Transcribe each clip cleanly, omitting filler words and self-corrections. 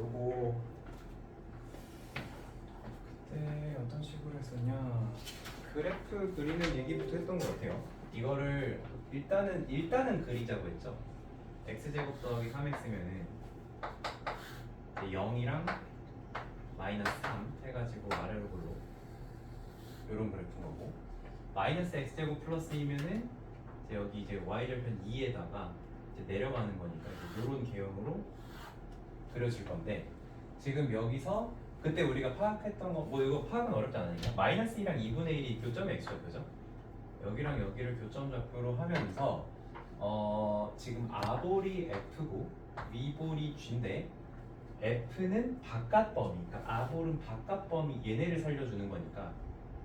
요거 그때 어떤 식으로 했었냐? 그래프 그리는 얘기부터 했던 것 같아요. 이거를 일단은 그리자고 했죠. x제곱 더하기 3x면은 0이랑 마이너스 3 해가지고 아래로 골로 요런 그래프인 거고, 마이너스 x제곱 플러스 2면은 여기 이제 y절편 2에다가 이제 내려가는 거니까 이제 요런 개형으로 그려질 건데, 지금 여기서 그때 우리가 파악했던 거, 뭐 이거 파악은 어렵지 않으니까 마이너스 2랑 2분의 1이 교점의 x좌표죠. 여기랑 여기를 교점 좌표로 하면서 지금 아볼이 f고 위볼이 g인데, f는 바깥 범위, 그러니까 아볼은 바깥 범위 얘네를 살려주는 거니까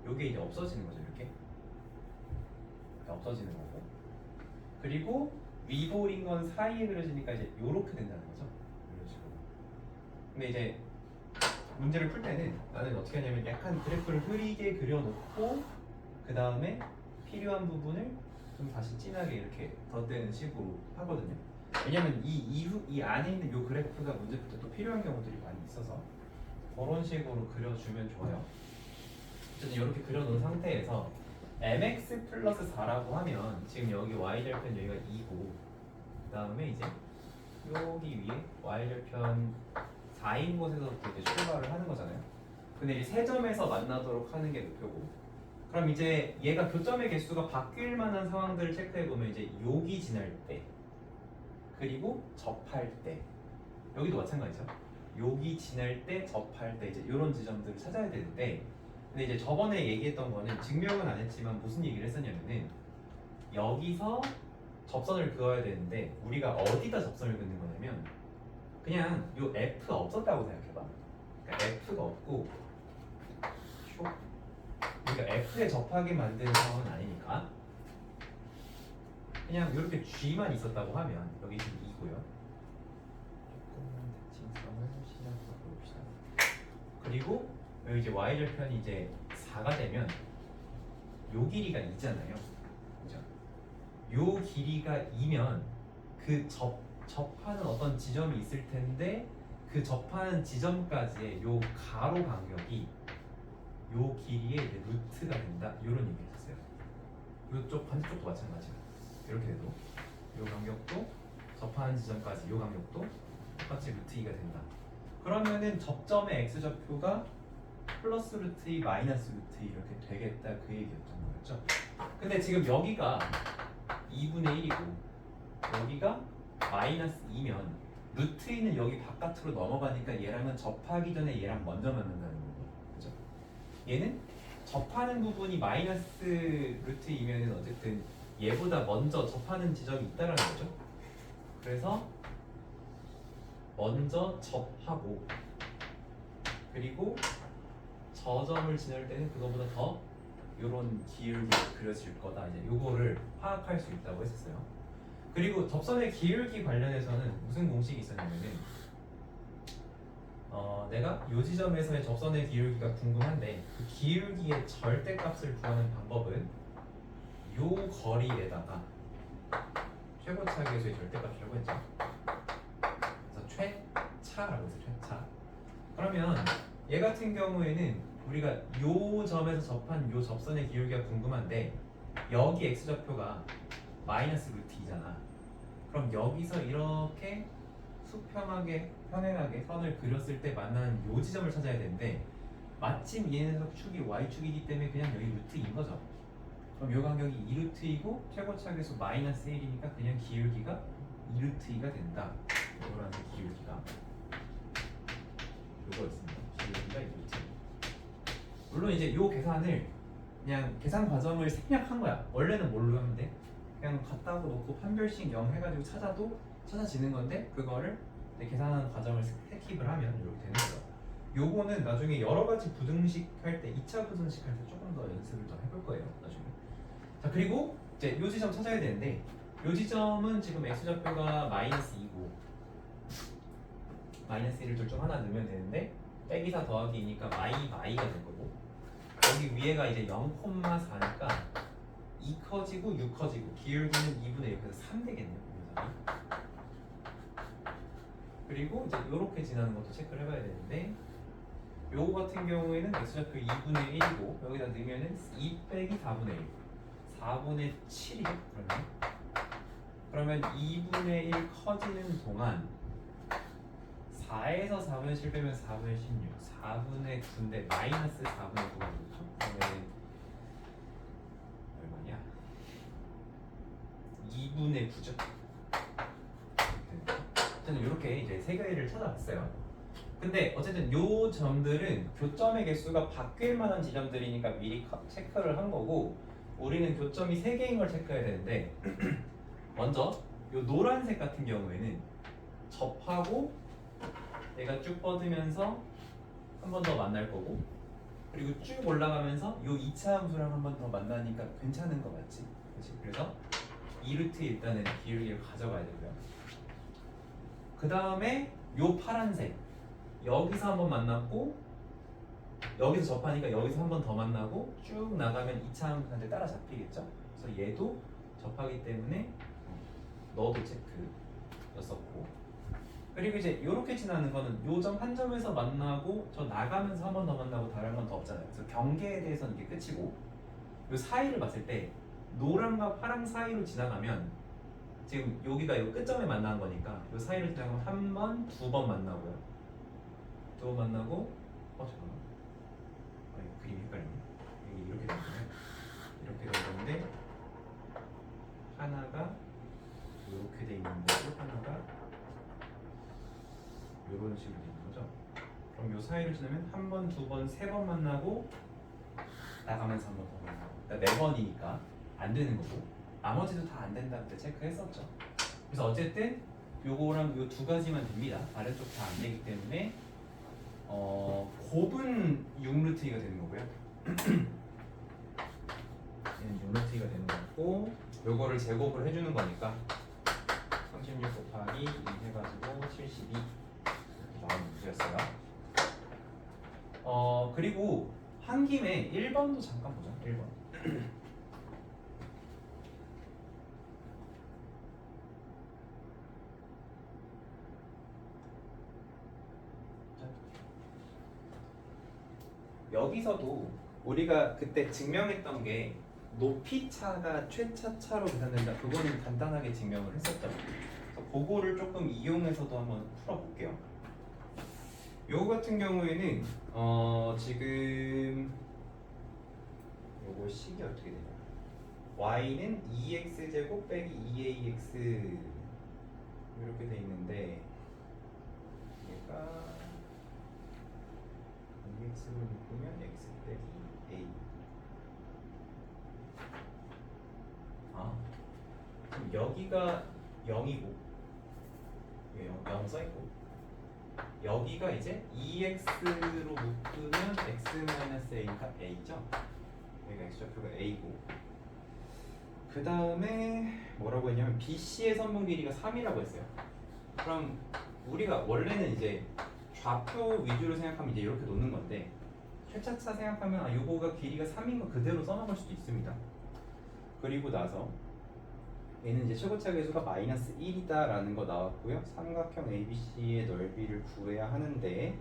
요게 이제 없어지는 거죠. 이렇게 없어지는 거고, 그리고 위볼인 건 사이에 그려지니까 이제 요렇게 된다는 거죠. 이런 식으로. 근데 이제 문제를 풀 때는 나는 어떻게 하냐면 약간 그래프를 흐리게 그려놓고 그 다음에 필요한 부분을 좀 다시 진하게 이렇게 덧대는 식으로 하거든요. 왜냐면 이 안에 있는 요 그래프가 문제 풀 때 또 필요한 경우들이 많이 있어서 그런 식으로 그려주면 좋아요. 어쨌든 이렇게 그려놓은 상태에서 mx 플러스 4라고 하면 지금 여기 y절편 여기가 2고, 그 다음에 이제 여기 위에 y절편 4인 곳에서부터 이제 출발을 하는 거잖아요. 근데 이 세 점에서 만나도록 하는 게 목표고, 그럼 이제 얘가 교점의 개수가 바뀔 만한 상황들을 체크해 보면 이제 여기 지날 때, 그리고 접할 때, 여기도 마찬가지죠. 여기 지날 때, 접할 때, 이제 이런 지점들을 찾아야 되는데, 근데 이제 저번에 얘기했던 거는 증명은 안 했지만 무슨 얘기를 했었냐면은 여기서 접선을 그어야 되는데 우리가 어디다 접선을 긋는 거냐면 그냥 요 F가 없었다고 생각해봐. 그러니까 F가 없고 우리가 F에 접하게 만드는 상황은 아니니까 그냥 이렇게 G만 있었다고 하면 여기 지금 2고요. 조금만 대칭성을 시작해 봅시다. 그리고 여기 이제 y절편이 이제 4가 되면 요 길이가 2잖아요. 그죠? 요 길이가 2면 그 접하는 어떤 지점이 있을 텐데 그 접하는 지점까지의 요 가로 간격이 요 길이의 이제 루트가 된다. 이런 얘기 했었어요. 요쪽 반대쪽도 마찬가지야. 이렇게 돼도 요 간격도 접하는 지점까지 요 간격도 똑같이 루트 2가 된다. 그러면은 접점의 x좌표가 플러스 루트 2 마이너스 루트 2 이렇게 되겠다, 그 얘기였던 거였죠. 근데 지금 여기가 2분의 1이고 여기가 마이너스 2면 루트 2는 여기 바깥으로 넘어가니까 얘랑은 접하기 전에 얘랑 먼저 만난다는 거고, 그죠? 얘는 접하는 부분이 마이너스 루트 2면은 어쨌든 얘보다 먼저 접하는 지점이 있다는 거죠. 그래서 먼저 접하고, 그리고 저점을 지날 때는 그거보다 더 요런 기울기가 그려질 거다. 이제 요거를 파악할 수 있다고 했었어요. 그리고 접선의 기울기 관련해서는 무슨 공식이 있었냐면은 내가 요 지점에서의 접선의 기울기가 궁금한데 그 기울기의 절대값을 구하는 방법은 요 거리에다가 최고차계수의 절대값이라고 했죠. 그래서 최차라고 해서 최차. 그러면 얘 같은 경우에는 우리가 요 점에서 접한 요 접선의 기울기가 궁금한데 여기 x좌표가 마이너스 루트 2잖아. 그럼 여기서 이렇게 수평하게 평행하게 선을 그렸을 때 만나는 요 지점을 찾아야 되는데 마침 얘 녀석 축이 y축이기 때문에 그냥 여기 루트 2인 거죠. 그럼 요 간격이 2루트 2고 최고차계수 마이너스 1이니까 그냥 기울기가 2루트 2가 된다. 요거라는 기울기가 요거 있습니다. 기울기가 2루트 2. 물론 이제 요 계산을 그냥 계산 과정을 생략한 거야. 원래는 뭘로 하면 돼? 그냥 갖다 놓고 판별식 0 해가지고 찾아도 찾아지는 건데 그거를 계산하는 과정을 스킵을 하면 이렇게 되는 거죠. 요거는 나중에 여러 가지 부등식 할 때 2차 부등식 할 때 조금 더 연습을 더 해볼 거예요. 나중에. 자, 그리고 이제 요 지점 찾아야 되는데 요 지점은 지금 x좌표가 마이너스 2고 마이너스 1을 둘 중 하나 넣으면 되는데 빼기 4 더하기 2니까 마이가 될 거고, 여기 위에가 이제 0,4니까 2 커지고 6 커지고 기울기는 2분의 1, 그래서 3 되겠네요. 그리고 이제 이렇게 지나는 것도 체크를 해봐야 되는데 요거 같은 경우에는 x좌표 2분의 1이고 여기다 넣으면은 2 빼기 4분의 1 4분의 7이죠. 그러면 2분의 1 커지는 동안 4에서 4분의 7 빼면 4분의 16 4분의 9인데 마이너스 4분의 9가 되죠. 그러면 얼마냐? 2분의 9죠. 저는 이렇게 이제 세 개를 찾아봤어요. 근데 어쨌든 요 점들은 교점의 개수가 바뀔 만한 지점들이니까 미리 체크를 한 거고 우리는 교점이 세 개인 걸 체크해야 되는데 먼저 요 노란색 같은 경우에는 접하고 얘가 쭉 뻗으면서 한 번 더 만날 거고 그리고 쭉 올라가면서 요 2차 함수랑 한 번 더 만나니까 괜찮은 거 맞지? 그치? 그래서 2루트 일단은 기울기를 가져가야 되고요. 그 다음에 요 파란색 여기서 한 번 만났고 여기서 접하니까 여기서 한 번 더 만나고 쭉 나가면 2차 함수한테 따라잡히겠죠? 그래서 얘도 접하기 때문에 너도 체크였었고 그리고 이제 이렇게 지나는 거는 요 점 한 점에서 만나고 저 나가면서 한 번 더 만나고 다른 건 더 없잖아요. 그래서 경계에 대해서는 이게 끝이고 요 사이를 봤을 때 노랑과 파랑 사이로 지나가면 지금 여기가 요 끝점에 만나는 거니까 요 사이를 지나가면 한 번, 두 번 만나고요. 두 번 만나고 잠깐만 이거 그림이 헷갈리네. 이게 이렇게 되는 거예요. 이렇게 되는 건데 하나가 이렇게 돼 있는 거고 하나가 이런 식으로 돼 있는 거죠. 그럼 요 사이를 지나면 한 번, 두 번, 세 번 만나고 나가면서 한 번 더 만나고 그러니까 네 번이니까 안 되는 거고 나머지도 다 안 된다 그때 체크했었죠. 그래서 어쨌든 요거랑 요 두 가지만 됩니다. 다른 쪽 다 안 되기 때문에 곱은 6루트가 되는 거고요. 얘는 6루트가 되는 거고 요거를 제곱을 해주는 거니까 36 곱하기 2 해가지고 72 이렇게 나오는 문제였어요. 그리고 한 김에 1번도 잠깐 보자. 1번. 여기서도 우리가 그때 증명했던 게 높이 차가 최차 차로 계산된다. 그거는 간단하게 증명을 했었죠. 그래서 그거를 조금 이용해서도 한번 풀어볼게요. 요거 같은 경우에는 지금 요거 식이 어떻게 되냐? y는 2x 제곱 빼기 2ax 이렇게 돼 있는데 얘가 2x로 묶으면 x 빼기 a. 그럼 여기가 0이고 0 써있고 여기가 이제 2x로 묶으면 x-a가 a죠. 여기가 x좌표가 a고 그 다음에 뭐라고 했냐면 BC의 선분 길이가 3이라고 했어요. 그럼 우리가 원래는 이제 좌표 위주로 생각하면 이제 이렇게 놓는 건데 최차차 생각하면 요거가 길이가 3인 거 그대로 써먹을 수도 있습니다. 그리고 나서 얘는 이제 최고차 계수가 마이너스 1이다 라는 거 나왔고요. 삼각형 ABC의 넓이를 구해야 하는데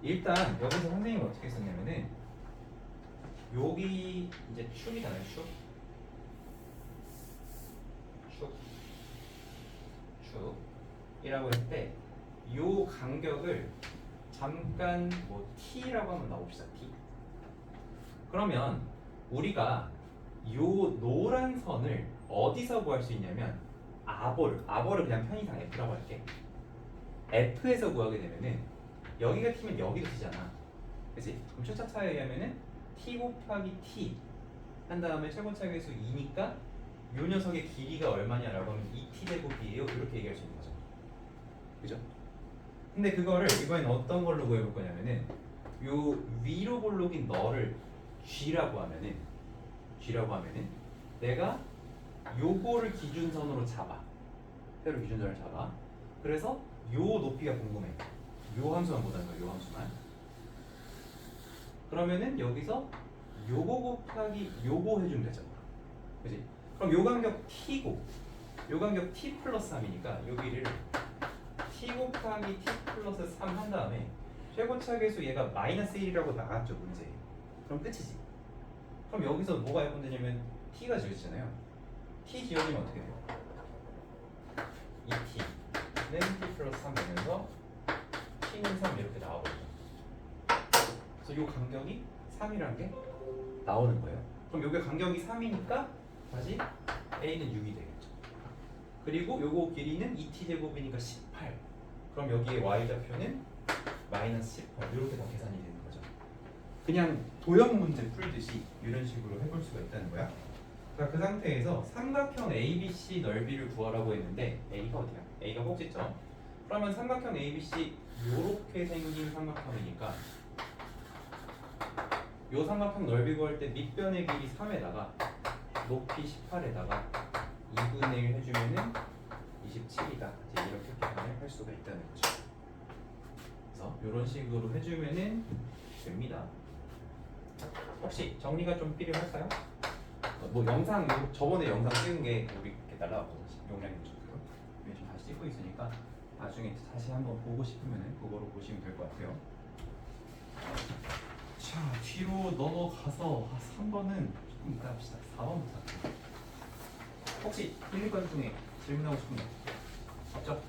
일단 여기서 선생님이 어떻게 썼냐면은 여기 이제 축이잖아요. 축이라고 했을 때 요 간격을 잠깐 뭐 t라고 한번 나옵시다. t. 그러면 우리가 요 노란 선을 어디서 구할 수 있냐면 아볼을 그냥 편의상 f라고 할게. f에서 구하게 되면은 여기가 t면 여기도 t잖아. 그치? 그럼 최차차에 의하면은 t 곱하기 t 한 다음에 최고차 계수 2니까 요 녀석의 길이가 얼마냐라고 하면 2t 제곱이에요. 이렇게 얘기할 수 있는 거죠. 그죠? 근데 그거를 이번엔 어떤 걸로 구해볼 거냐면은 요 위로 볼록인 너를 g라고 하면은 내가 요거를 기준선으로 잡아. 세로 기준선을 잡아. 그래서 요 높이가 궁금해. 요 함수만 보자는 거야. 요 함수만. 그러면은 여기서 요거 곱하기 요거 해주면 되잖아. 그치? 그럼 요 간격 t고 요 간격 t 플러스 3이니까 요 길이를 t 곱하기 t 플러스 3 한 다음에 최고차 계수 얘가 마이너스 1이라고 나갔죠 문제에. 그럼 끝이지. 그럼 여기서 뭐가 해본다냐면 t가 지워지잖아요. t 지워지면 어떻게 돼요? 2t는 t 플러스 3 되면서 t는 3 이렇게 나와버려요. 그래서 이 간격이 3이라는 게 나오는 거예요. 그럼 여기 간격이 3이니까 다시 a는 6이 되겠죠. 그리고 요거 길이는 2t 제곱이니까 18. 그럼 여기에 y-좌표는 마이너스 18 이렇게 다 계산이 되는 거죠. 그냥 도형 문제 풀듯이 이런 식으로 해볼 수가 있다는 거야. 그 상태에서 삼각형 ABC 넓이를 구하라고 했는데 A가 어디야? A가 꼭지점. 그러면 삼각형 ABC 이렇게 생긴 삼각형이니까 요 삼각형 넓이 구할 때 밑변의 길이 3에다가 높이 18에다가 2분의 1 해주면은 27이다. 이제 이렇게 계산을 할 수가 있다는 거죠. 그래서 이런 식으로 해주면은 됩니다. 혹시 정리가 좀 필요할까요? 뭐 영상 저번에 영상 찍은 게 우리 이렇게 날라왔거든요. 용량이 부족해서 이게 좀 다시 찍고 있으니까 나중에 다시 한번 보고 싶으면은 그거로 보시면 될 것 같아요. 자 뒤로 넘어가서 3번은 조금 이따 합시다. 4번부터 할게요. 혹시 1, 2번 중에 질문하고 싶은 거 없죠?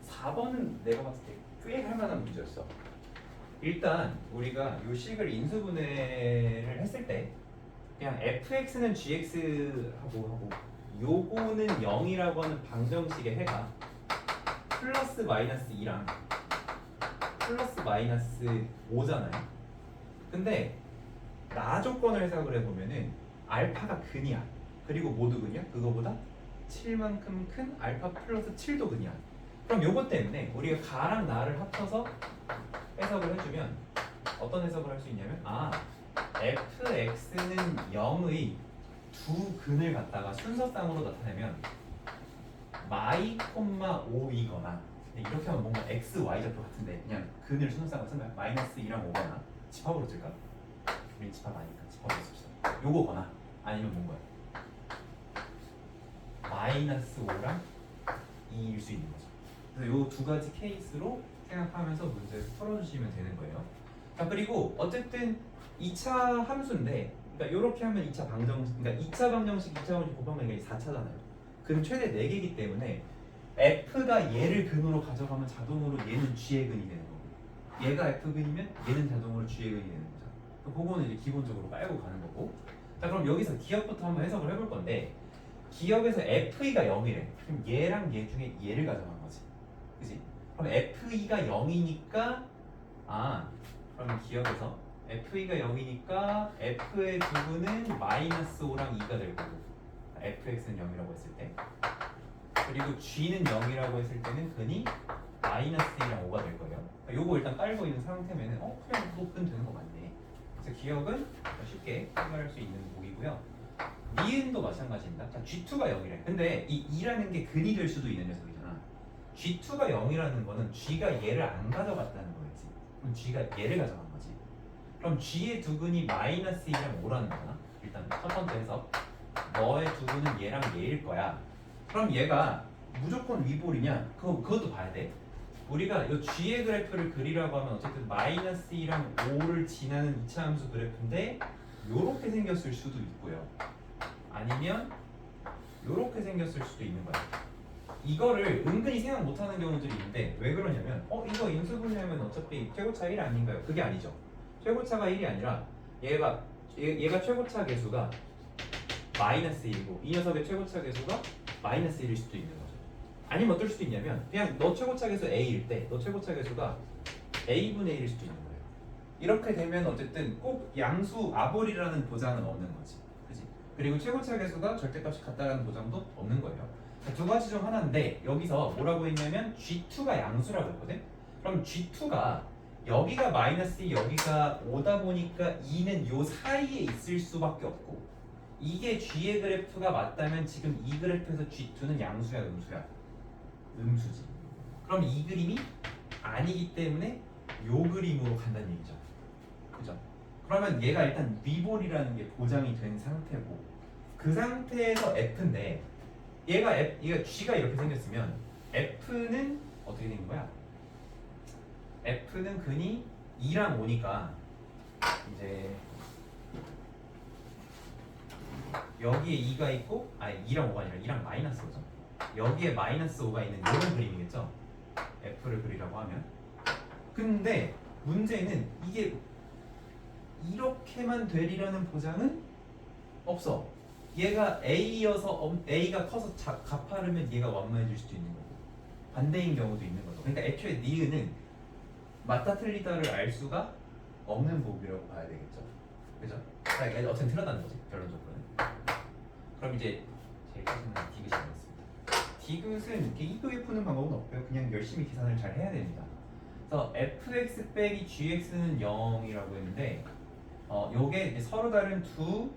4번은 내가 봤을 때 꽤 할만한 문제였어. 일단 우리가 요 식을 인수분해를 했을 때 그냥 fx는 gx하고 요거는 0이라고 하는 방정식의 해가 플러스 마이너스 2랑 플러스 마이너스 5잖아요. 근데 나 조건을 해석을 해보면은 알파가 근이야. 그리고 모두 근이야. 그거보다 7만큼 큰 알파 플러스 7도 근이야. 그럼 요것 때문에 우리가 가랑 나를 합쳐서 해석을 해주면 어떤 해석을 할 수 있냐면 fx는 0의 두 근을 갖다가 순서쌍으로 나타내면 마이, 5이거나 이렇게 하면 뭔가 x, y 좌표 같은데 그냥 근을 순서쌍으로 쓴 거야. 마이너스 2랑 5거나 집합으로 쓸까? 우리 집합 아니니까 집합으로 씁시다. 요거거나 아니면 뭔가요? 마이너스 5랑 2일 수 있는 거죠. 그래서 요 두 가지 케이스로 생각하면서 문제를 풀어주시면 되는 거예요. 자 그리고 어쨌든 2차 함수인데, 그러니까 이렇게 하면 2차 방정식, 그러니까 2차 방정식, 2차 방정식 곱하면 이게 4차잖아요. 근 최대 4개이기 때문에 f가 얘를 근으로 가져가면 자동으로 얘는 g의 근이 되는 거고, 얘가 f 근이면 얘는 자동으로 g의 근이 되는 거죠. 그거는 이제 기본적으로 깔고 가는 거고. 자 그럼 여기서 기억부터 한번 해석을 해볼 건데, 기억에서 f가 0이래. 그럼 얘랑 얘 중에 얘를 가져간 거지. 그지? 그럼 f가 0이니까 그럼 기억에서 f가 0이니까 f의 부분은 마이너스 5랑 2가 될 거고, fx는 0이라고 했을 때, 그리고 g는 0이라고 했을 때는 근이 마이너스 2랑 5가 될 거예요. 요거 일단 깔고 있는 상태면은 그냥 높은 되는 거 맞네. 그래서 기억은 쉽게 생각할 수 있는 보기고요. 니은도 마찬가지입니다. 자, G2가 0이래. 근데 이 2라는 게 근이 될 수도 있는 녀석이잖아. G2가 0이라는 거는 G가 얘를 안 가져갔다는 거겠지. 그럼 G가 얘를 가져간 거지. 그럼 G의 두 근이 마이너스 2랑 5라는 거잖아. 일단 첫 번째 해석, 너의 두 근은 얘랑 얘일 거야. 그럼 얘가 무조건 위볼이냐? 그것도 봐야 돼. 우리가 이 G의 그래프를 그리라고 하면 어쨌든 마이너스 2랑 5를 지나는 2차 함수 그래프인데 요렇게 생겼을 수도 있고요. 아니면 요렇게 생겼을 수도 있는 거야. 이거를 은근히 생각 못하는 경우들이 있는데 왜 그러냐면 이거 인수분해하면 어차피 최고차 1 아닌가요? 그게 아니죠. 최고차가 1이 아니라 얘가 최고차 계수가 마이너스 1이고 이 녀석의 최고차 계수가 마이너스 1일 수도 있는 거죠. 아니면 어떨 수도 있냐면 그냥 너 최고차 계수 A일 때 너 최고차 계수가 A분의 1일 수도 있는 거예요. 이렇게 되면 어쨌든 꼭 양수 아볼이라는 보장은 없는 거지. 그지? 그리고 최고차 계수가 절대값이 같다라는 보장도 없는 거예요. 두 가지 중 하나인데 여기서 뭐라고 했냐면 G2가 양수라고 했거든? 그럼 G2가 여기가 마이너스 2, 여기가 5다 보니까 2는 요 사이에 있을 수밖에 없고 이게 G의 그래프가 맞다면 지금 이 그래프에서 G2는 양수야 음수야? 음수지. 그럼 이 그림이 아니기 때문에 요 그림으로 간다는 얘기죠. 그죠? 그러면 얘가 일단 위볼이라는 게 보장이 된 상태고 그 상태에서 F인데 얘가 G가 이렇게 생겼으면 F는 어떻게 되는 거야? F는 근이 2랑 5니까 이제 여기에 2가 있고 아니 2랑 5가 아니라 2랑 마이너스 5죠. 여기에 마이너스 5가 있는 이런 그림이겠죠. F를 그리라고 하면. 근데 문제는 이게 이렇게만 되리라는 보장은 없어. 얘가 A여서 A가 커서 가파르면 얘가 완만해질 수도 있는 거고 반대인 경우도 있는 거죠. 그러니까 애초에 니은은 맞다 틀리다를 알 수가 없는 부분이라고 봐야 되겠죠. 그죠? 그러니까 어쨌든 틀렸다는 거지 결론적으로는. 그럼 이제 제일 짜증나는 디귿이 나왔습니다. 디귿은 이렇게 이쁘게 푸는 방법은 없고요. 그냥 열심히 계산을 잘 해야 됩니다. 그래서 fx 빼기 gx는 0이라고 했는데 요게 이제 서로 다른 두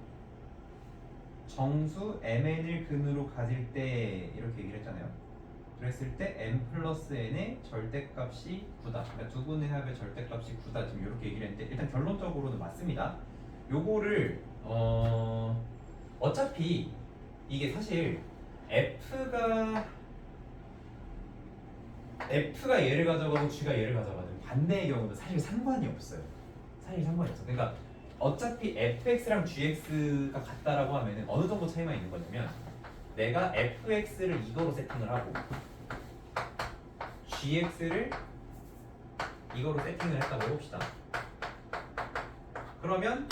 정수 mn을 근으로 가질 때 이렇게 얘기를 했잖아요. 그랬을 때 m 플러스 n의 절대값이 9다. 그러니까 두 분의 합의 절대값이 9다. 지금 이렇게 얘기를 했는데 일단 결론적으로는 맞습니다. 요거를 어차피 이게 사실 F가 얘를 가져가고 G가 얘를 가져가든 반대의 경우는 사실 상관이 없어요. 사실 상관이 없어. 그러니까 어차피 fx랑 gx가 같다라고 하면은 어느 정도 차이만 있는 거냐면 내가 fx를 이거로 세팅을 하고 gx를 이거로 세팅을 했다고 해봅시다. 그러면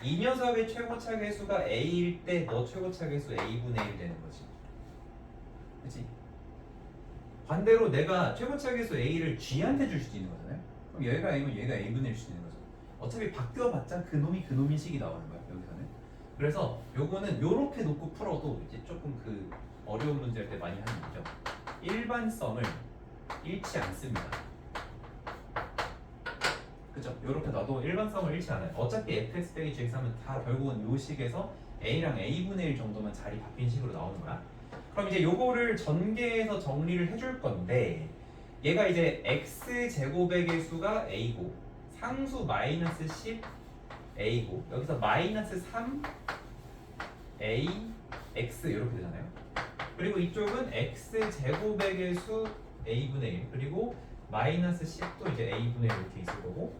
이 녀석의 최고차 계수가 a일 때 너 최고차 계수 a분의 1 되는 거지. 그치? 반대로 내가 최고차 계수 a를 g한테 줄 수도 있는 거잖아요. 그럼 얘가 a면 얘가 a분의 1일 수도 있는 거죠. 어차피 바뀌어봤자 그놈이 그놈인식이 나오는 거야 여기서는. 그래서 요거는 요렇게 놓고 풀어도 이제 조금 그 어려운 문제일 때 많이 하는 거죠. 일반성을 잃지 않습니다. 그죠? 요렇게 놔도 일반성을 잃지 않아요. 어차피 fx 빼기 gx 하면 다 결국은 요 식에서 a랑 a분의 1 정도만 자리 바뀐 식으로 나오는 거야. 그럼 이제 요거를 전개해서 정리를 해줄 건데 얘가 이제 x 제곱의 개수가 a고 상수 마이너스 10 a고 여기서 마이너스 3 a x 이렇게 되잖아요. 그리고 이쪽은 x 제곱의 개수 a분의 1 그리고 마이너스 10도 이제 a분의 1 이렇게 있을 거고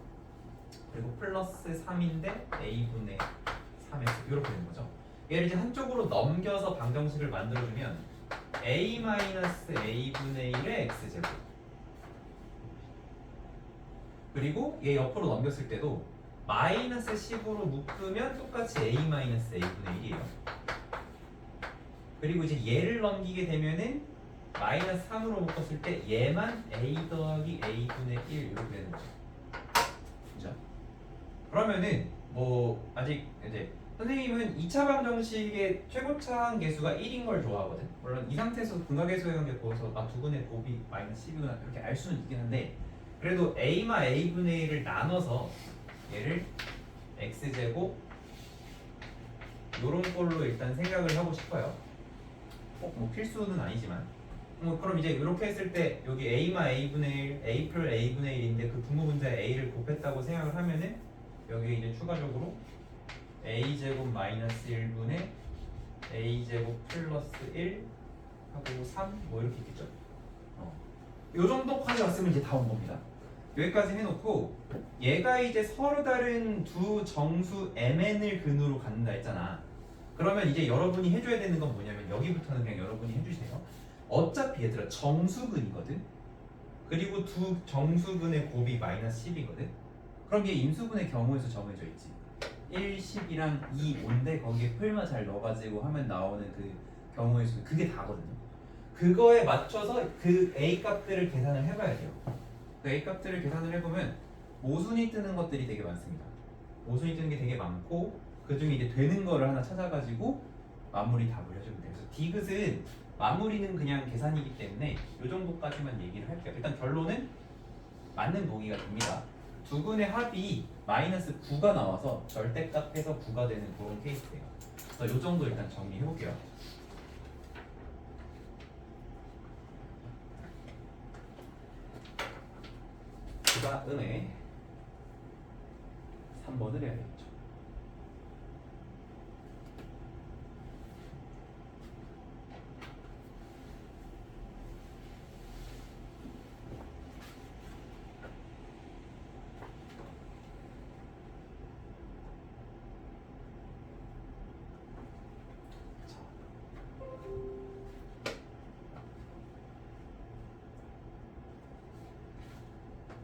그리고 플러스 3인데 a분의 3x 이렇게 되는 거죠. 얘를 이제 한쪽으로 넘겨서 방정식을 만들어주면 a 마이너스 a분의 1의 x제곱 그리고 얘 옆으로 넘겼을 때도 마이너스 10으로 묶으면 똑같이 a 마이너스 a분의 1이에요. 그리고 이제 얘를 넘기게 되면은 마이너스 3으로 묶었을 때 얘만 a 더하기 a분의 1 이렇게 되는 거죠. 그죠? 그러면은 뭐 아직 이제 선생님은 2차 방정식의 최고차항 계수가 1인 걸 좋아하거든. 물론 이 상태에서 분각계수의 관계 보고서 두 분의 곱이 마이너스 10이구나 이렇게 알 수는 있긴 한데 그래도 a마 a분의 1을 나눠서 얘를 x제곱 요런 걸로 일단 생각을 하고 싶어요. 꼭 뭐 필수는 아니지만 그럼 이제 이렇게 했을 때 여기 a마 a분의 1, a 플 a분의 1인데 그 분모 분자에 a를 곱했다고 생각을 하면은 여기 이제 추가적으로 a제곱 마이너스 1분의 a제곱 플러스 1 하고 3 뭐 이렇게 있겠죠. 요 정도까지 왔으면 이제 다 온 겁니다. 여기까지 해놓고 얘가 이제 서로 다른 두 정수 mn을 근으로 갖는다 했잖아. 그러면 이제 여러분이 해줘야 되는 건 뭐냐면 여기부터는 그냥 여러분이 해주세요. 어차피 얘들아 정수근이거든. 그리고 두 정수근의 곱이 마이너스 10이거든. 그럼 얘 인수분의 경우에서 정해져 있지. 1, 10이랑 2, 5인데 거기에 풀만 잘 넣어가지고 하면 나오는 그 경우의 수 그게 다거든요. 그거에 맞춰서 그 a 값들을 계산을 해봐야 돼요. 그 a 값들을 계산을 해보면 모순이 뜨는 것들이 되게 많습니다. 모순이 뜨는 게 되게 많고 그 중에 이제 되는 거를 하나 찾아가지고 마무리 답을 해주면 돼요. 그래서 디귿은 마무리는 그냥 계산이기 때문에 이 정도까지만 얘기를 할게요. 일단 결론은 맞는 보기가 됩니다. 두 근의 합이 마이너스 9가 나와서 절대값에서 9가 되는 그런 케이스예요. 그래서 이 정도 일단 정리해 볼게요. 그 다음에 3번을 해야겠죠. 자,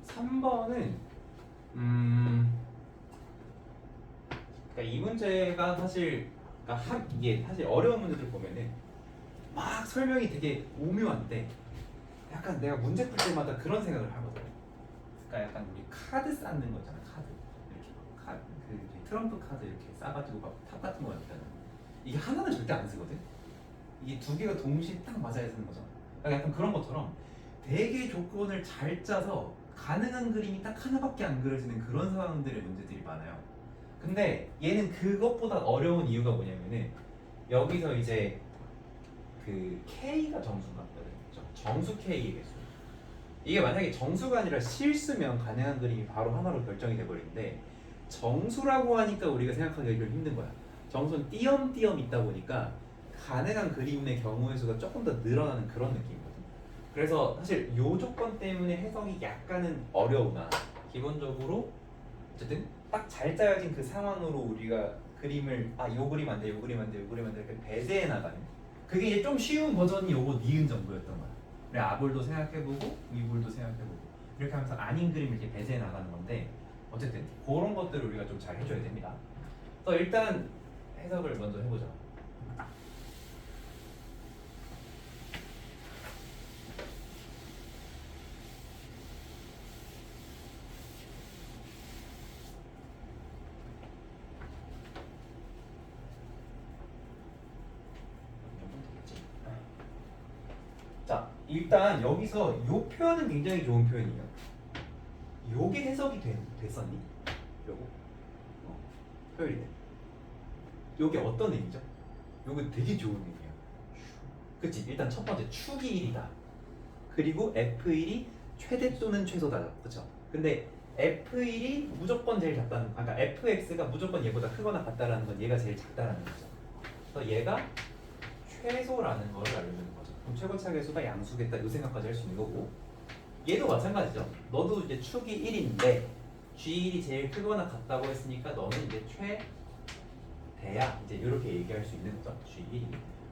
3번은 그러니까 이 문제가 사실 그러니까 이게 사실 어려운 문제들 보면은 막 설명이 되게 오묘한데 약간 내가 문제 풀 때마다 그런 생각을 하거든. 그러니까 약간 우리 카드 쌓는 거 있잖아. 카드 이렇게 카드 그 트럼프 카드 이렇게 싸가지고 막 탑 같은 거 있잖아. 이게 하나는 절대 안 쓰거든. 이게 두 개가 동시에 딱 맞아야 쓰는 거잖아. 그러니까 약간 그런 것처럼 되게 조건을 잘 짜서 가능한 그림이 딱 하나밖에 안 그려지는 그런 상황들의 문제들이 많아요. 근데 얘는 그것보다 어려운 이유가 뭐냐면은 여기서 이제 그 K가 정수인 것 같거든요. 정수 K의 개수. 이게 만약에 정수가 아니라 실수면 가능한 그림이 바로 하나로 결정이 돼버리는데 정수라고 하니까 우리가 생각하기가 좀 힘든 거야. 정수는 띄엄띄엄 있다 보니까 가능한 그림의 경우의 수가 조금 더 늘어나는 그런 느낌이거든. 그래서 사실 요 조건 때문에 해석이 약간은 어려우나 기본적으로 어쨌든 딱 잘 짜여진 그 상황으로 우리가 그림을 요 그림 안 돼, 요 그림 안 돼, 요 그림 안 돼 이렇게 배제해 나가는 그게 이제 좀 쉬운 버전이 요거 니은 정도였던 거야. 그래 아볼도 생각해보고 위볼도 생각해보고 이렇게 하면서 아닌 그림을 이렇게 배제해 나가는 건데 어쨌든 그런 것들을 우리가 좀 잘 해줘야 됩니다. 그래서 일단 해석을 먼저 해보자. 자, 일단 여기서 요 표현은 굉장히 좋은 표현이에요. 요게 해석이 됐었니? 요거 표현이 돼. 요게 어떤 의미죠? 요거 되게 좋은 의미야. 그치? 일단 첫 번째 축이 1이다. 그리고 F1이 최대 또는 최소다. 그쵸? 근데 F1이 무조건 제일 작다는 그러니까 FX가 무조건 얘보다 크거나 같다라는 건 얘가 제일 작다라는 거죠. 그래서 얘가 최소라는 걸 알려주는 거죠. 그럼 최고차 계수가 양수겠다 이 생각까지 할 수 있는 거고 얘도 마찬가지죠. 너도 이제 축이 1인데 G1이 제일 크거나 같다고 했으니까 너는 이제 최대야 이제 이렇게 얘기할 수 있는 거죠. G1이.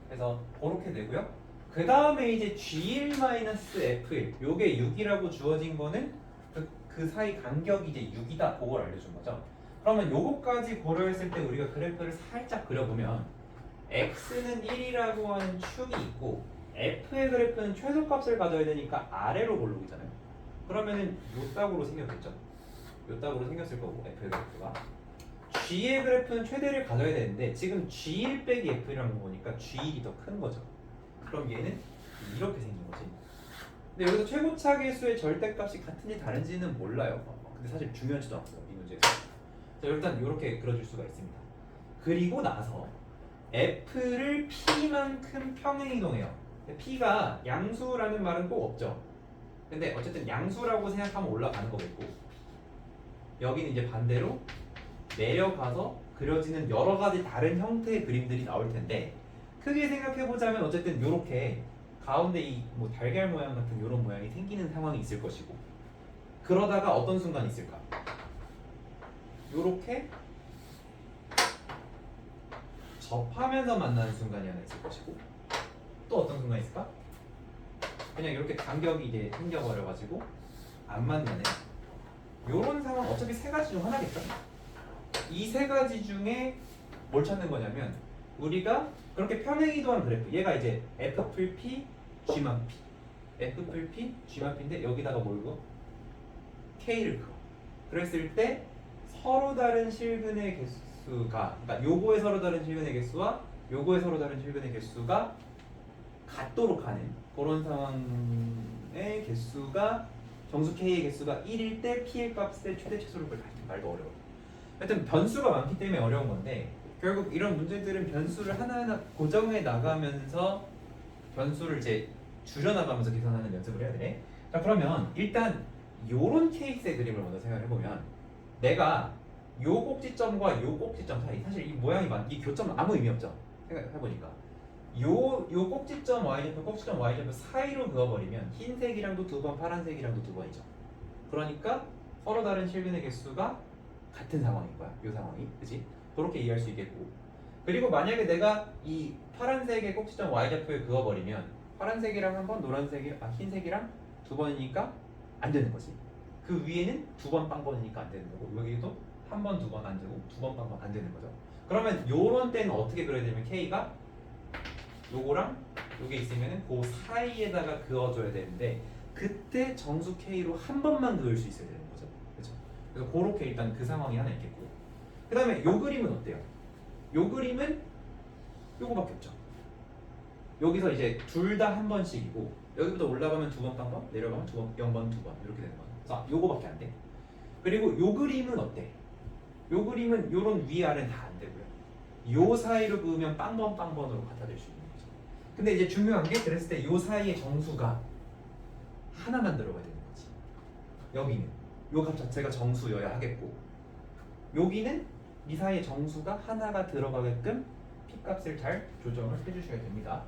그래서 그렇게 되고요. 그 다음에 이제 G1-F1 요게 6이라고 주어진 거는 그 사이 간격이 이제 6이다 그걸 알려준 거죠. 그러면 요거까지 고려했을 때 우리가 그래프를 살짝 그려보면 x는 1이라고 하는 축이 있고 f의 그래프는 최소값을 가져야 되니까 아래로 고르고 있잖아요. 그러면은 요 딱으로 생겼겠죠. 요 딱으로 생겼을 거고 f의 그래프가 g의 그래프는 최대를 가져야 되는데 지금 g1 빼기 f라는 거 보니까 g1이 더 큰 거죠. 그럼 얘는 이렇게 생긴 거지. 근데 여기서 최고차 계수의 절대값이 같은지 다른지는 몰라요. 근데 사실 중요하지도 않고요. 이 문제에서. 자, 일단 이렇게 그려줄 수가 있습니다. 그리고 나서 f를 p만큼 평행이동해요. p가 양수라는 말은 꼭 없죠. 근데 어쨌든 양수라고 생각하면 올라가는 거겠고 여기는 이제 반대로 내려가서 그려지는 여러 가지 다른 형태의 그림들이 나올 텐데 크게 생각해 보자면 어쨌든 이렇게 가운데 이 뭐 달걀 모양 같은 이런 모양이 생기는 상황이 있을 것이고 그러다가 어떤 순간이 있을까? 이렇게 접하면서 만나는 순간이 하나 있을 것이고 또 어떤 순간이 있을까? 그냥 이렇게 간격이 이제 생겨버려가지고 안 만나네. 요런 상황 어차피 세 가지 중 하나겠죠? 이 세 가지 중에 뭘 찾는 거냐면 우리가 그렇게 평행이동한 그래프 얘가 이제 F 풀 P, G만 P F 풀 P, G만 P인데 여기다가 뭘 그어? K를 그어. 그랬을 때 서로 다른 실근의 개수가 그러니까 요거의 서로 다른 실근의 개수와 요거의 서로 다른 실근의 개수가 같도록 하는 그런 상황의 개수가 정수 K의 개수가 1일 때 P의 값의 최대 최소를 구할 말도 어려워. 하여튼 변수가 많기 때문에 어려운 건데 결국 이런 문제들은 변수를 하나하나 고정해 나가면서 변수를 이제 줄여나가면서 계산하는 연습을 해야 돼. 자 그러면 일단 요런 케이스의 그림을 먼저 생각해 보면 내가 요 꼭지점과 요 꼭지점 사이 사실 이 모양이 이 교점은 아무 의미 없죠. 생각해 보니까 요 꼭지점 y좌표 꼭지점 y좌표 사이로 그어버리면 흰색이랑도 두 번 파란색이랑도 두 번이죠. 그러니까 서로 다른 실근의 개수가 같은 상황인 거야. 요 상황이 그치? 그렇게 이해할 수 있겠고 그리고 만약에 내가 이 파란색의 꼭지점 y좌표에 그어버리면 파란색이랑 한 번 흰색이랑 두 번이니까 안 되는 거지. 그 위에는 두 번 빵번이니까 안 되는 거고 여기도 한 번 두 번 안 되고 두 번 빵번 안 되는 거죠. 그러면 요런 때는 어떻게 그려야 되면 K가 요거랑 요게 있으면은 그 사이에다가 그어줘야 되는데 그때 정수 K로 한 번만 그을 수 있어야 되는 거죠. 그렇죠? 그래서 그렇게 일단 그 상황이 하나 있겠고 그 다음에 요 그림은 어때요? 요 그림은 요거밖에 없죠. 여기서 이제 둘 다 한 번씩이고 여기부터 올라가면 두 번 빵번 내려가면 두 번 0번 두 번 이렇게 되는 거죠. 자 요거밖에 안 돼. 그리고 요 그림은 어때? 요 그림은 요런 위아래는 다 안 되고요. 요 사이로 그으면 빵번으로 갖다 댈 수 있는 거죠. 근데 이제 중요한 게 그랬을 때 요 사이의 정수가 하나만 들어가야 되는 거지. 여기는 요 값 자체가 정수여야 하겠고 여기는 이 사이의 정수가 하나가 들어가게끔 P값을 잘 조정을 해주셔야 됩니다.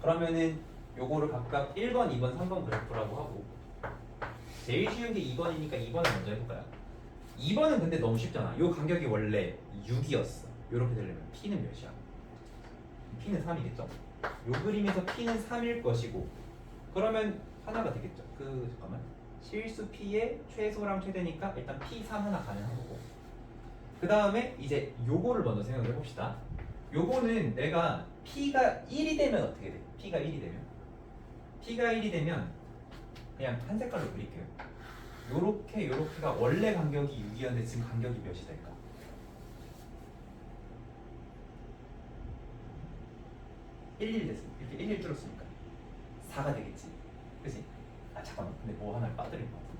그러면은 요거를 각각 1번, 2번, 3번 그래프라고 하고 제일 쉬운 게 2번이니까 2번을 먼저 해볼까요? 2번은 근데 너무 쉽잖아. 요 간격이 원래 6이었어. 요렇게 되려면 P는 몇이야? P는 3이겠죠? 요 그림에서 P는 3일 것이고 그러면 하나가 되겠죠. 잠깐만 실수 P의 최소랑 최대니까 일단 P3 하나 가능한 거고 그 다음에 이제 요거를 먼저 생각을 해봅시다. 요거는 내가 P가 1이 되면 어떻게 돼? P가 1이 되면 그냥 한 색깔로 그릴게요. 요렇게가 원래 간격이 6이었는데 지금 간격이 몇이 될까? 1 됐습니다. 이렇게 1 줄었으니까 4가 되겠지. 그치? 아 잠깐만 근데 뭐 하나를 빠뜨린 것 같아.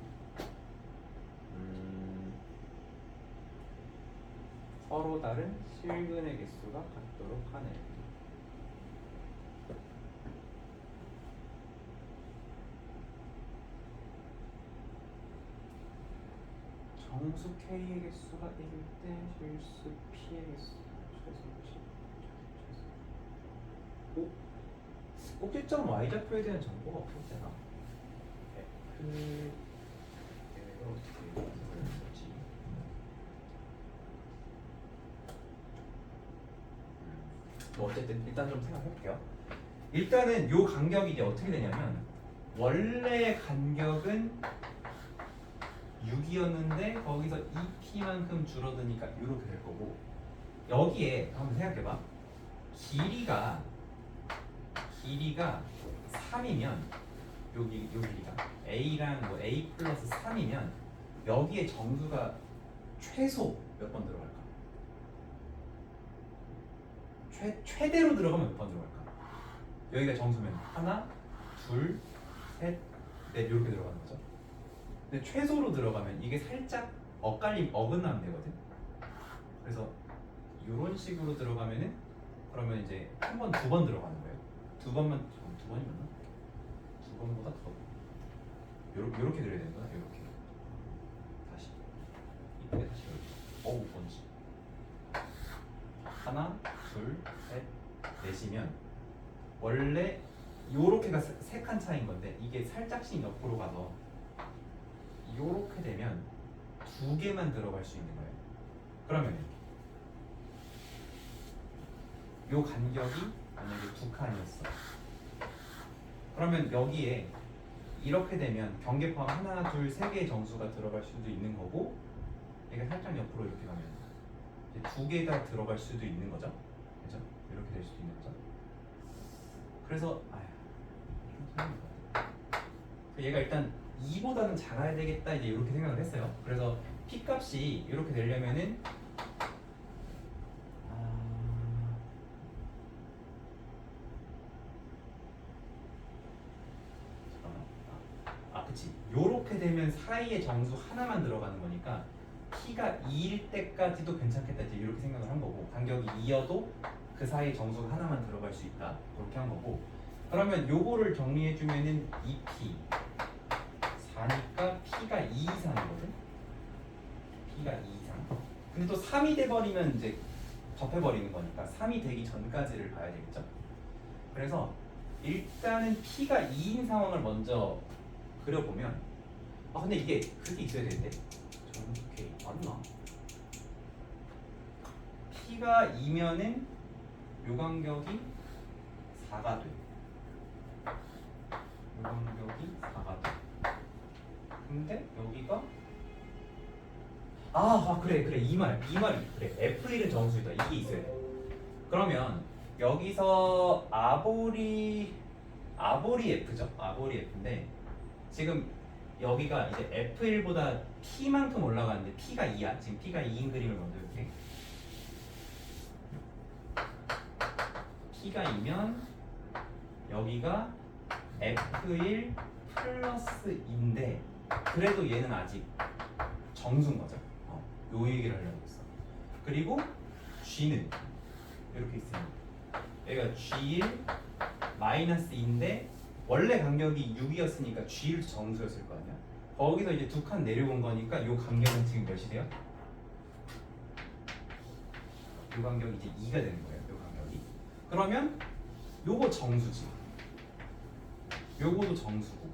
서로 다른 실근의 개수가 같도록 하네. 정수 K의 개수가 1일 때 실수 P의 개수 최소. 꼭지점 y좌표에 대한 정보가 없었잖아. F를 어떻게 했었지? 뭐 어쨌든 일단 좀 생각해볼게요. 일단은 요 간격이 이제 어떻게 되냐면 원래 간격은 6이었는데 거기서 2p만큼 줄어드니까 이렇게 될 거고 여기에 한번 생각해봐. 길이가 3이면 여기 길이가 a랑 뭐 a 플러스 3이면 여기에 정수가 최소 몇 번 들어갈까? 최대로 들어가면 몇 번 들어갈까? 여기가 정수면 하나, 둘, 셋, 넷 이렇게 들어가는 거죠. 근데 최소로 들어가면 이게 살짝 어긋나면 되거든. 그래서 이런 식으로 들어가면은 그러면 이제 한 번, 두 번 들어가는 거예요. 두 번이 맞나? 두 번보다 더 요렇게 들어야 되는 거야. 요렇게 다시 이쁘게 다시 어우 번지 하나, 둘, 셋, 넷이면 원래 요렇게가 세 칸 차이인 건데 이게 살짝씩 옆으로 가서 요렇게 되면 두 개만 들어갈 수 있는 거예요. 그러면 요 간격이 만약에 두 칸이었어. 그러면 여기에 이렇게 되면 경계 포함 하나, 둘, 세 개의 정수가 들어갈 수도 있는 거고 얘가 살짝 옆으로 이렇게 가면 이제 두 개 다 들어갈 수도 있는 거죠. 그죠? 이렇게 될 수도 있는 거죠. 그래서 얘가 일단 2보다는 작아야 되겠다 이제 이렇게 생각을 했어요. 그래서 P 값이 이렇게 되려면은 그치 요렇게 되면 사이에 정수 하나만 들어가는 거니까 P가 2일 때까지도 괜찮겠다 이제 이렇게 생각을 한 거고 간격이 2여도 그 사이에 정수가 하나만 들어갈 수 있다 그렇게 한 거고 그러면 요거를 정리해 주면은 2P 4니까 P가 2 이상이거든. P가 2 이상. 근데 또 3이 돼버리면 이제 접해버리는 거니까 3이 되기 전까지를 봐야 되겠죠. 그래서 일단은 P가 2인 상황을 먼저 그려보면 근데 이게 그게 있어야 되는데 정수 K 맞나? P가 2면은 요 간격이 4가 돼. 요 간격이 4가 돼. 근데 여기가 그래 이 말이 그래 F1은 정수이다 이게 있어야 돼. 그러면 여기서 아볼이 F죠. 아볼이 F인데 지금 여기가 이제 F1보다 P만큼 올라가는데 P가 2야. 지금 P가 2인 그림을 먼저 이렇게 P가 2면 여기가 F1 플러스 2인데 그래도 얘는 아직 정수인 거죠. 요 얘기를 하려고 했어. 그리고 G는 이렇게 있습니다. 여기가 G1 마이너스 2인데 원래 간격이 6이었으니까 G1도 정수였을 거 아니야. 거기서 이제 두 칸 내려온 거니까 요 간격은 지금 몇이 돼요? 요 간격이 이제 2가 되는 거예요. 요 간격이. 그러면 요거 정수지. 요거도 정수고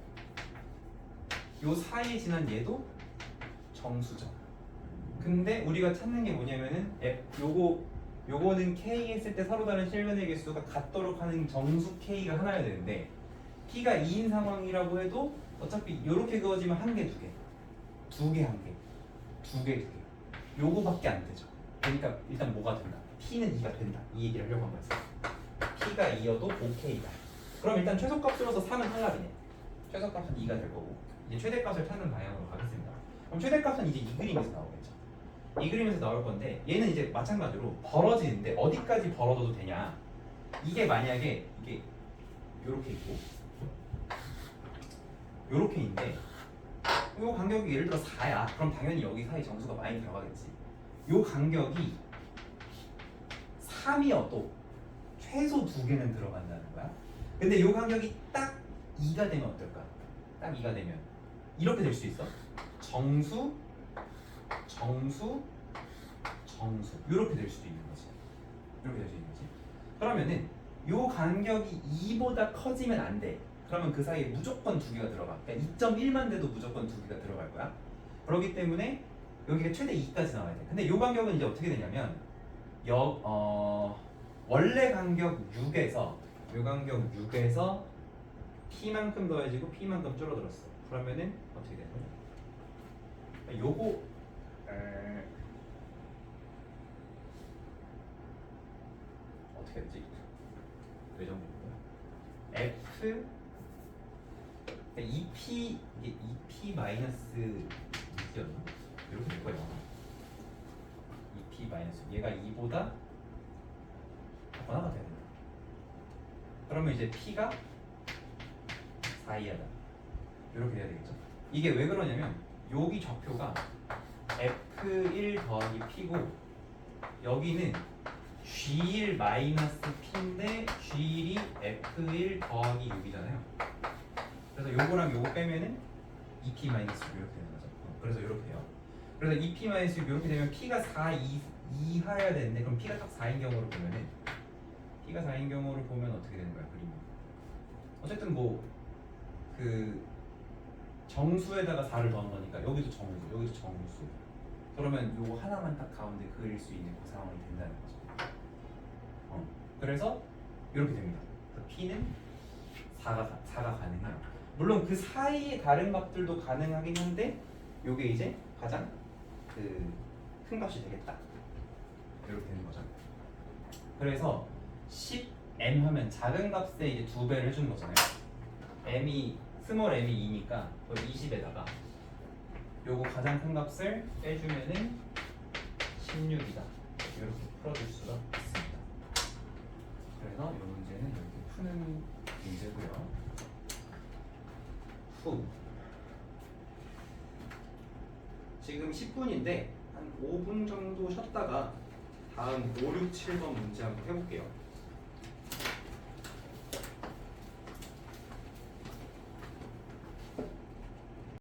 요 사이에 지난 얘도 정수죠. 근데 우리가 찾는 게 뭐냐면은 요거는 K 했을 때 서로 다른 실근의 개수가 같도록 하는 정수 K가 하나여야 되는데 P가 2인 상황이라고 해도 어차피 요렇게 그어지면 한 개, 두 개, 두 개. 요거밖에 안 되죠. 그러니까 일단 뭐가 된다? P는 2가 된다. 이 얘기를 하려고 한 거였어요. P가 2여도 5K다. 그럼 일단 최소값으로서 3은 탈락이네. 최소값은 2가 될 거고 이제 최대값을 찾는 방향으로 가겠습니다. 그럼 최대값은 이제 이 그림에서 나오겠죠. 이 그림에서 나올 건데 얘는 이제 마찬가지로 벌어지는데 어디까지 벌어져도 되냐? 이게 만약에 이게 요렇게 있고 요렇게 있는데 요 간격이 예를 들어 4야. 그럼 당연히 여기 사이 정수가 많이 들어가겠지. 요 간격이 3이어도 최소 2개는 들어간다는 거야. 근데 요 간격이 딱 2가 되면 어떨까? 딱 2가 되면 이렇게 될 수 있어. 정수 이렇게 될 수도 있는 거지. 이렇게 될 수 있는 거지. 그러면은 요 간격이 2보다 커지면 안 돼. 그러면 그 사이에 무조건 2개가 들어가. 그러니까 2.1만 돼도 무조건 2개가 들어갈 거야. 그렇기 때문에 여기가 최대 2까지 나와야 돼. 근데 요 간격은 이제 어떻게 되냐면 원래 간격 6에서 요 간격 6에서 P만큼 더해지고 P만큼 줄어들었어. 그러면은 어떻게 되는 거냐? 요거 어떻게 했지? 그 정도고요. F 2P 이게 2P 마이너스 2였나? 이렇게 될 거예요. 2P 마이너스 얘가 2보다 번화가 돼야 된다. 그러면 이제 P가 4이하다. 이렇게 돼야 되겠죠. 이게 왜 그러냐면 여기 좌표가 F1 더하기 P고 여기는 G1 마이너스 P인데 G1이 F1 더하기 6이잖아요. 그래서 요거랑 요거 빼면은 2P 마이너스 6 이렇게 되는 거죠. 그래서 이렇게 돼요. 그래서 2P 마이너스 6 이렇게 되면 P가 4 이하여야 되는데 그럼 P가 딱 4인 경우로 보면은 P가 4인 경우를 보면 어떻게 되는 거야 그림이? 어쨌든 뭐 그 정수에다가 4를 더한 거니까 여기도 정수, 여기도 정수. 그러면 요거 하나만 딱 가운데 그릴 수 있는 그 상황이 된다는 거죠. 그래서 이렇게 됩니다. 그래서 P는 4가 가능해요. 물론 그 사이에 다른 값들도 가능하긴 한데 요게 이제 가장 그 큰 값이 되겠다. 이렇게 되는 거죠. 그래서 10m 하면 작은 값에 이제 2배를 해주는 거잖아요. m이 스몰 m이 2니까 20에다가 요거 가장 큰 값을 빼주면은 16이다. 이렇게 풀어줄 수가 있습니다. 그래서 이 문제는 이렇게 푸는 문제고요. 후 지금 10분인데 한 5분 정도 쉬었다가 다음 5, 6, 7번 문제 한번 해볼게요.